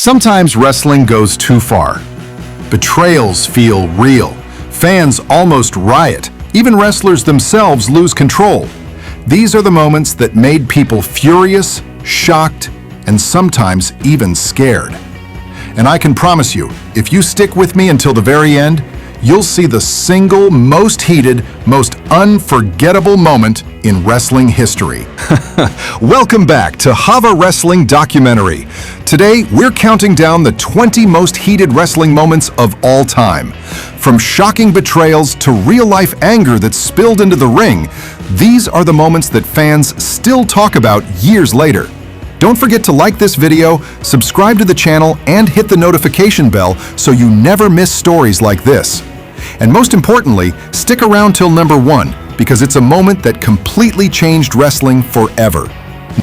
Sometimes wrestling goes too far. Betrayals feel real. Fans almost riot. Even wrestlers themselves lose control. These are the moments that made people furious, shocked, and sometimes even scared. And I can promise you, if you stick with me until the very end, you'll see the single most heated, most unforgettable moment in wrestling history. Welcome back to Hava Wrestling Documentary. Today, we're counting down the 20 most heated wrestling moments of all time. From shocking betrayals to real-life anger that spilled into the ring, these are the moments that fans still talk about years later. Don't forget to like this video, subscribe to the channel, and hit the notification bell so you never miss stories like this. And most importantly, stick around till number 1, because it's a moment that completely changed wrestling forever.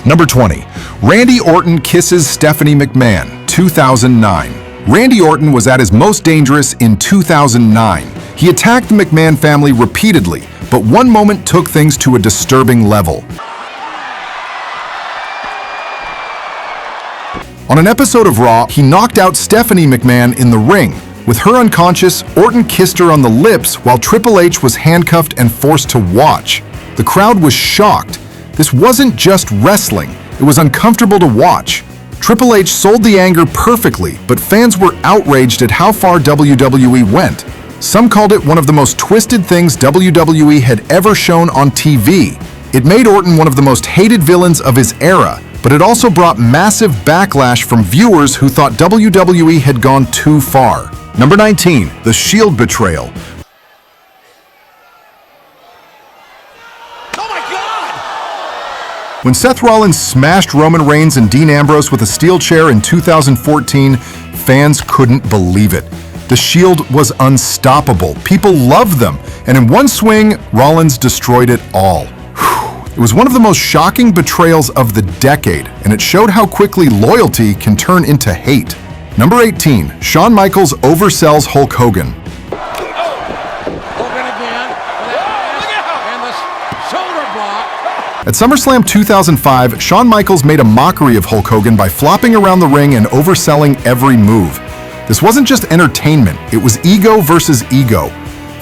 Number 20. Randy Orton kisses Stephanie McMahon, 2009. Randy Orton was at his most dangerous in 2009. He attacked the McMahon family repeatedly, but one moment took things to a disturbing level. On an episode of Raw, he knocked out Stephanie McMahon in the ring. With her unconscious, Orton kissed her on the lips while Triple H was handcuffed and forced to watch. The crowd was shocked. This wasn't just wrestling, it was uncomfortable to watch. Triple H sold the anger perfectly, but fans were outraged at how far WWE went. Some called it one of the most twisted things WWE had ever shown on TV. It made Orton one of the most hated villains of his era, but it also brought massive backlash from viewers who thought WWE had gone too far. Number 19. The Shield Betrayal. Oh my God! When Seth Rollins smashed Roman Reigns and Dean Ambrose with a steel chair in 2014, fans couldn't believe it. The Shield was unstoppable. People loved them, and in one swing, Rollins destroyed it all. It was one of the most shocking betrayals of the decade, and it showed how quickly loyalty can turn into hate. Number 18. Shawn Michaels oversells Hulk Hogan. Hogan again, and the shoulder block. At SummerSlam 2005, Shawn Michaels made a mockery of Hulk Hogan by flopping around the ring and overselling every move. This wasn't just entertainment, it was ego versus ego.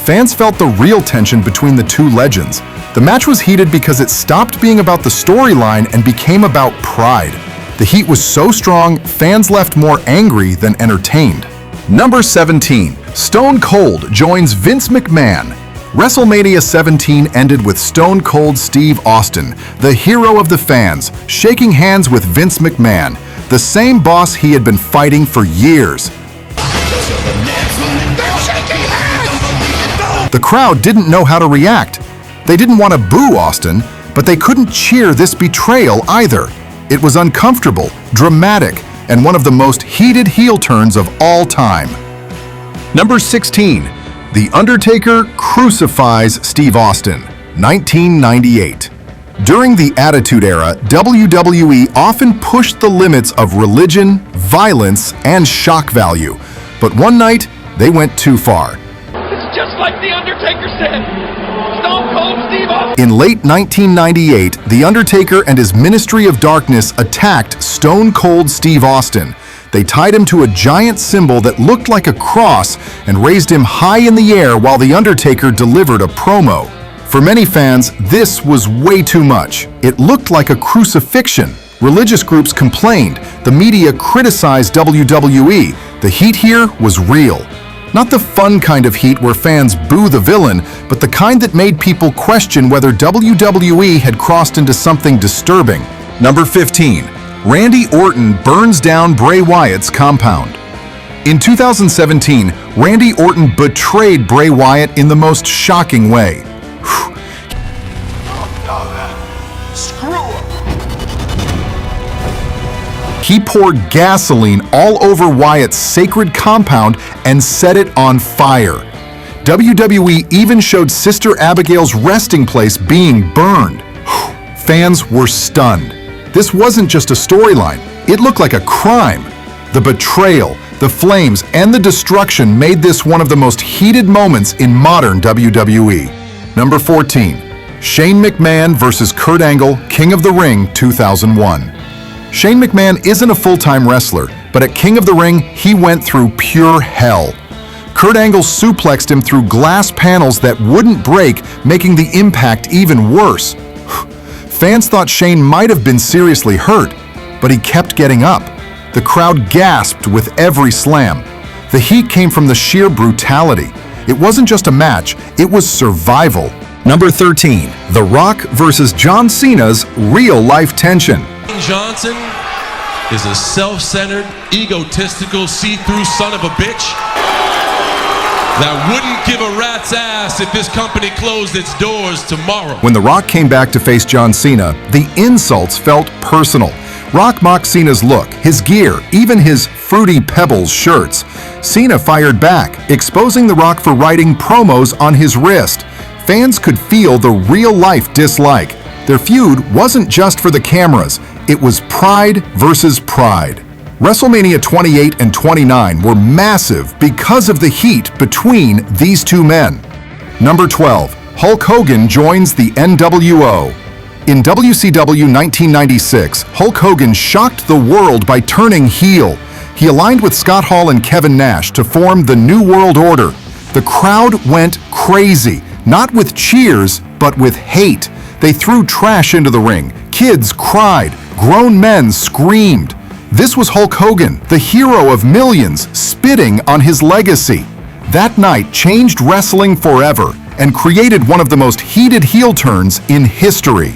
Fans felt the real tension between the two legends. The match was heated because it stopped being about the storyline and became about pride. The heat was so strong, fans left more angry than entertained. Number 17. Stone Cold joins Vince McMahon. WrestleMania 17 ended with Stone Cold Steve Austin, the hero of the fans, shaking hands with Vince McMahon, the same boss he had been fighting for years. The crowd didn't know how to react. They didn't want to boo Austin, but they couldn't cheer this betrayal either. It was uncomfortable, dramatic, and one of the most heated heel turns of all time. Number 16. The Undertaker crucifies Steve Austin, 1998. During the Attitude Era, WWE often pushed the limits of religion, violence, and shock value. But one night, they went too far. It's just like the Undertaker said. Stone Cold Steve Austin. In late 1998, The Undertaker and his Ministry of Darkness attacked Stone Cold Steve Austin. They tied him to a giant symbol that looked like a cross and raised him high in the air while The Undertaker delivered a promo. For many fans, this was way too much. It looked like a crucifixion. Religious groups complained. The media criticized WWE. The heat here was real. Not the fun kind of heat where fans boo the villain, but the kind that made people question whether WWE had crossed into something disturbing. Number 15. Randy Orton burns down Bray Wyatt's compound. In 2017, Randy Orton betrayed Bray Wyatt in the most shocking way. He poured gasoline all over Wyatt's sacred compound and set it on fire. WWE even showed Sister Abigail's resting place being burned. Fans were stunned. This wasn't just a storyline, it looked like a crime. The betrayal, the flames, and the destruction made this one of the most heated moments in modern WWE. Number 14. Shane McMahon vs. Kurt Angle, King of the Ring, 2001. Shane McMahon isn't a full-time wrestler, But at King of the Ring, he went through pure hell. Kurt Angle suplexed him through glass panels that wouldn't break, making the impact even worse. Fans thought Shane might have been seriously hurt, but he kept getting up. The crowd gasped with every slam. The heat came from the sheer brutality. It wasn't just a match, it was survival. Number 13, The Rock versus John Cena's real-life tension. Johnson is a self-centered, egotistical, see-through son of a bitch that wouldn't give a rat's ass if this company closed its doors tomorrow. When The Rock came back to face John Cena, the insults felt personal. Rock mocked Cena's look, his gear, even his Fruity Pebbles shirts. Cena fired back, exposing The Rock for writing promos on his wrist. Fans could feel the real-life dislike. Their feud wasn't just for the cameras, it was pride versus pride. WrestleMania 28 and 29 were massive because of the heat between these two men. Number 12, Hulk Hogan joins the NWO. In WCW 1996, Hulk Hogan shocked the world by turning heel. He aligned with Scott Hall and Kevin Nash to form the New World Order. The crowd went crazy, not with cheers, but with hate. They threw trash into the ring. Kids cried. Grown men screamed. This was Hulk Hogan, the hero of millions, spitting on his legacy. That night changed wrestling forever and created one of the most heated heel turns in history.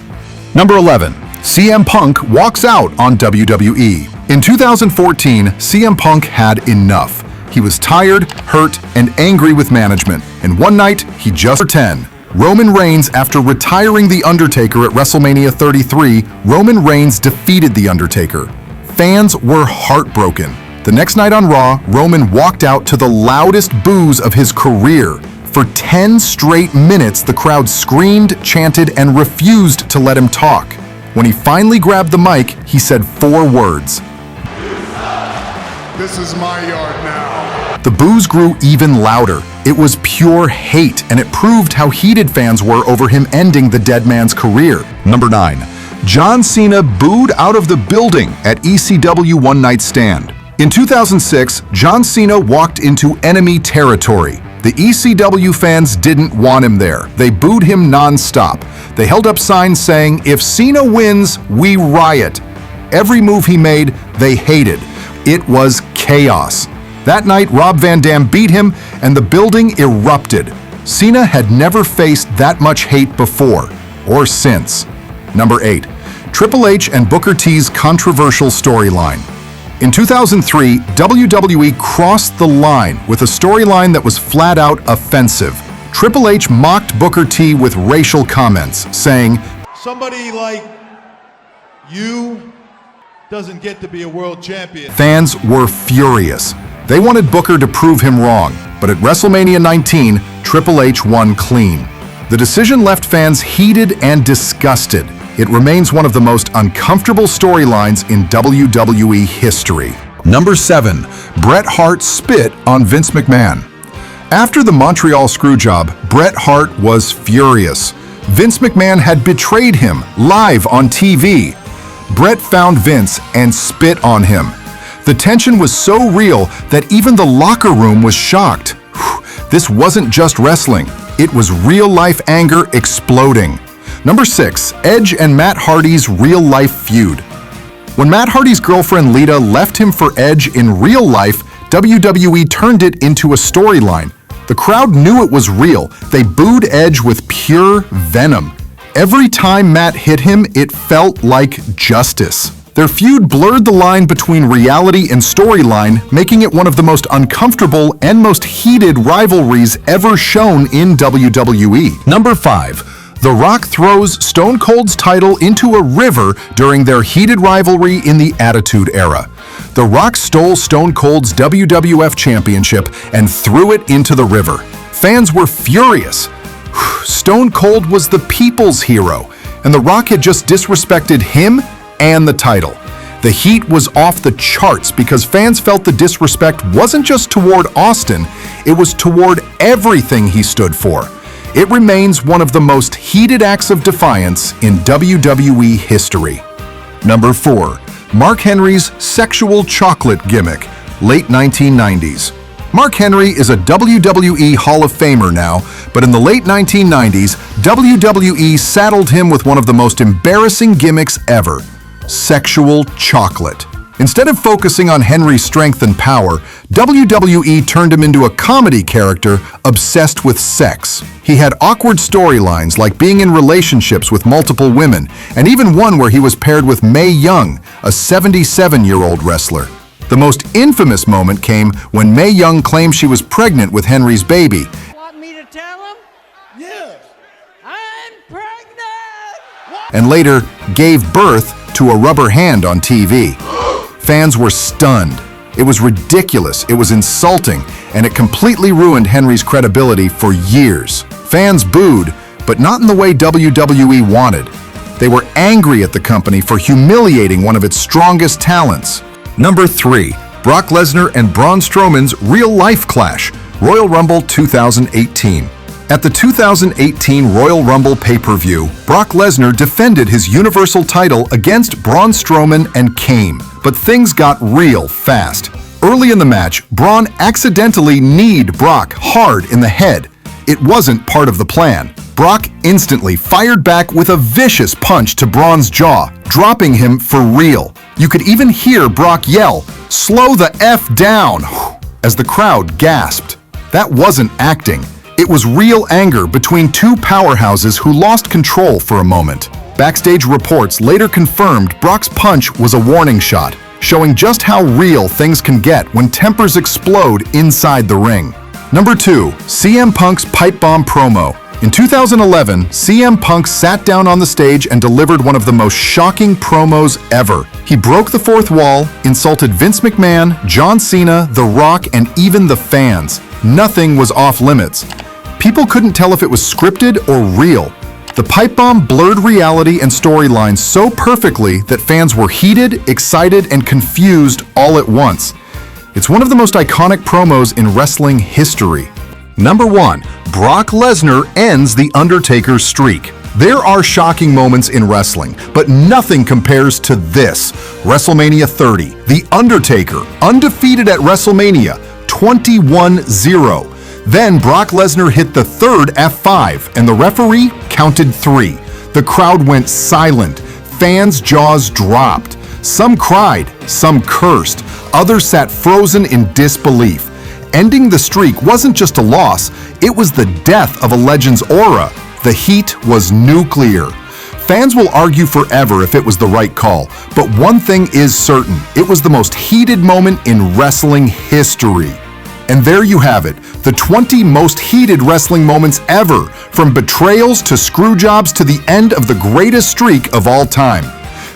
Number 11, CM Punk walks out on WWE. In 2014, CM Punk had enough. He was tired, hurt, and angry with management, and one night he just turned 10. Roman Reigns, after retiring The Undertaker at WrestleMania 33, Roman Reigns defeated The Undertaker. Fans were heartbroken. The next night on Raw, Roman walked out to the loudest boos of his career. For 10 straight minutes, the crowd screamed, chanted, and refused to let him talk. When he finally grabbed the mic, he said 4 words. This is my yard now. The boos grew even louder. It was pure hate, and it proved how heated fans were over him ending the dead man's career. Number 9. John Cena booed out of the building at ECW One Night Stand. In 2006, John Cena walked into enemy territory. The ECW fans didn't want him there. They booed him non-stop. They held up signs saying, "If Cena wins, we riot." Every move he made, they hated. It was chaos. That night, Rob Van Dam beat him, and the building erupted. Cena had never faced that much hate before, or since. Number 8. Triple H and Booker T's controversial storyline. In 2003, WWE crossed the line with a storyline that was flat-out offensive. Triple H mocked Booker T with racial comments, saying, Somebody like you doesn't get to be a world champion. Fans were furious. They wanted Booker to prove him wrong, but at WrestleMania 19, Triple H won clean. The decision left fans heated and disgusted. It remains one of the most uncomfortable storylines in WWE history. Number 7. Bret Hart spit on Vince McMahon. After the Montreal Screwjob, Bret Hart was furious. Vince McMahon had betrayed him live on TV. Bret found Vince and spit on him. The tension was so real that even the locker room was shocked. This wasn't just wrestling. It was real-life anger exploding. Number 6. Edge and Matt Hardy's real-life feud. When Matt Hardy's girlfriend Lita left him for Edge in real life, WWE turned it into a storyline. The crowd knew it was real. They booed Edge with pure venom. Every time Matt hit him, it felt like justice. Their feud blurred the line between reality and storyline, making it one of the most uncomfortable and most heated rivalries ever shown in WWE. Number 5. The Rock throws Stone Cold's title into a river during their heated rivalry in the Attitude Era. The Rock stole Stone Cold's WWF Championship and threw it into the river. Fans were furious. Stone Cold was the people's hero, and The Rock had just disrespected him and the title. The heat was off the charts because fans felt the disrespect wasn't just toward Austin, it was toward everything he stood for. It remains one of the most heated acts of defiance in WWE history. Number 4. Mark Henry's sexual chocolate gimmick, late 1990s. Mark Henry is a WWE Hall of Famer now, but in the late 1990s, WWE saddled him with one of the most embarrassing gimmicks ever: sexual chocolate. Instead of focusing on Henry's strength and power, WWE turned him into a comedy character obsessed with sex. He had awkward storylines like being in relationships with multiple women, and even one where he was paired with Mae Young, a 77-year-old wrestler. The most infamous moment came when Mae Young claimed she was pregnant with Henry's baby. Want me to tell him? Yes. I'm pregnant! And later gave birth to a rubber hand on TV. Fans were stunned. It was ridiculous, it was insulting, and it completely ruined Henry's credibility for years. Fans booed, but not in the way WWE wanted. They were angry at the company for humiliating one of its strongest talents. Number 3. Brock Lesnar and Braun Strowman's real-life clash, Royal Rumble 2018. At the 2018 Royal Rumble pay-per-view, Brock Lesnar defended his Universal title against Braun Strowman and came, but things got real fast. Early in the match, Braun accidentally kneed Brock hard in the head. It wasn't part of the plan. Brock instantly fired back with a vicious punch to Braun's jaw, dropping him for real. You could even hear Brock yell, "Slow the F down," as the crowd gasped. That wasn't acting. It was real anger between two powerhouses who lost control for a moment. Backstage reports later confirmed Brock's punch was a warning shot, showing just how real things can get when tempers explode inside the ring. Number 2. CM Punk's pipe bomb promo. In 2011, CM Punk sat down on the stage and delivered one of the most shocking promos ever. He broke the fourth wall, insulted Vince McMahon, John Cena, The Rock, and even the fans. Nothing was off limits. People couldn't tell if it was scripted or real. The pipe bomb blurred reality and storylines so perfectly that fans were heated, excited, and confused all at once. It's one of the most iconic promos in wrestling history. Number 1. Brock Lesnar ends The Undertaker's streak. There are shocking moments in wrestling, but nothing compares to this. WrestleMania 30. The Undertaker, undefeated at WrestleMania, 21-0. Then Brock Lesnar hit the third F5, and the referee counted 3. The crowd went silent. Fans' jaws dropped. Some cried, some cursed. Others sat frozen in disbelief. Ending the streak wasn't just a loss, it was the death of a legend's aura. The heat was nuclear. Fans will argue forever if it was the right call, but one thing is certain, it was the most heated moment in wrestling history. And there you have it, the 20 most heated wrestling moments ever, from betrayals to screw jobs to the end of the greatest streak of all time.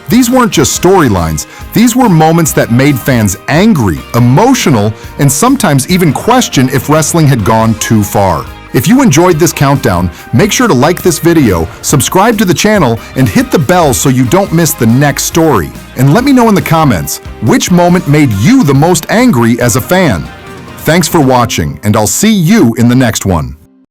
These weren't just storylines, these were moments that made fans angry, emotional, and sometimes even question if wrestling had gone too far. If you enjoyed this countdown, make sure to like this video, subscribe to the channel, and hit the bell so you don't miss the next story. And let me know in the comments, which moment made you the most angry as a fan? Thanks for watching, and I'll see you in the next one.